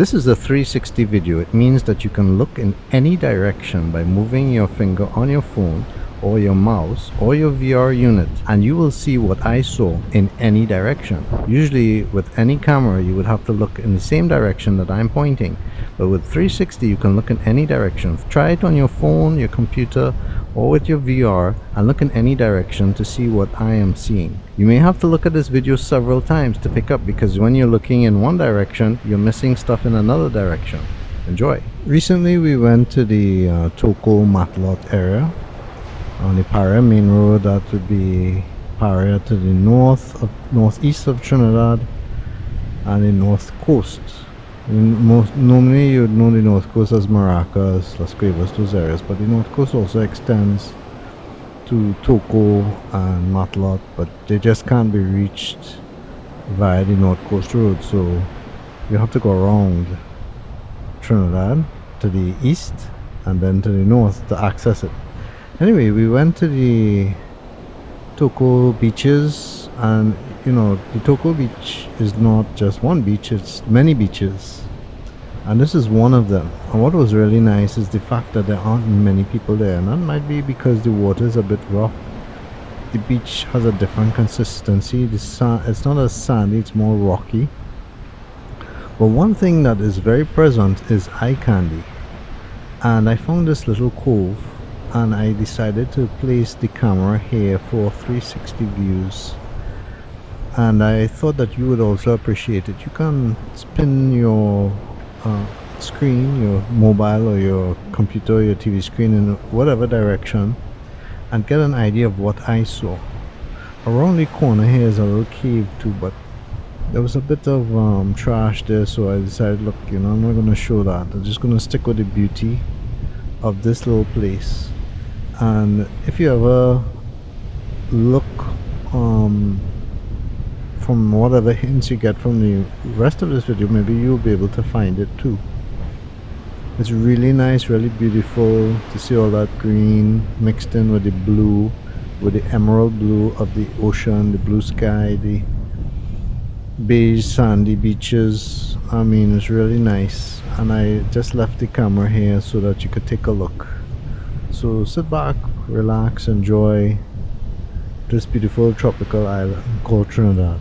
This is a 360 video. It means that you can look in any direction by moving your finger on your phone or your mouse or your VR unit, and you will see what I saw in any direction. Usually with any camera you would have to look in the same direction that I'm pointing, but with 360 you can look in any direction. Try it on your phone, your computer, or with your VR and look in any direction to see what I am seeing. You may have to look at this video several times to pick up, because when you're looking in one direction you're missing stuff in another direction. Enjoy. Recently we went to the TOCO Matlot area on the Paria main road. That would be Paria to the northeast of Trinidad and the north coast. Normally you would know the north coast as Maracas, Las Cuevas, those areas, but the north coast also extends to TOCO and Matlot, but they just can't be reached via the north coast road, so you have to go around Trinidad to the east and then to the north to access it. Anyway, we went to the TOCO beaches, and you know, the TOCO beach is not just one beach, it's many beaches, and this is one of them. And what was really nice is the fact that there aren't many people there, and that might be because the water is a bit rough. The beach has a different consistency. The sand, it's not as sandy, it's more rocky. But one thing that is very present is eye candy, and I found this little cove, and I decided to place the camera here for 360 views, and I thought that you would also appreciate it. You can spin your screen, your mobile or your computer or your TV screen in whatever direction and get an idea of what I saw. Around the corner here is a little cave too, but there was a bit of trash there, so I decided, look, you know, I'm not going to show that. I'm just going to stick with the beauty of this little place. And if you ever look from whatever hints you get from the rest of this video, maybe you'll be able to find it too. It's really nice, really beautiful to see all that green mixed in with the blue, with the emerald blue of the ocean, the blue sky, the beige sandy beaches. I mean, it's really nice, and I just left the camera here so that you could take a look. So sit back, relax, enjoy this beautiful tropical island called Trinidad.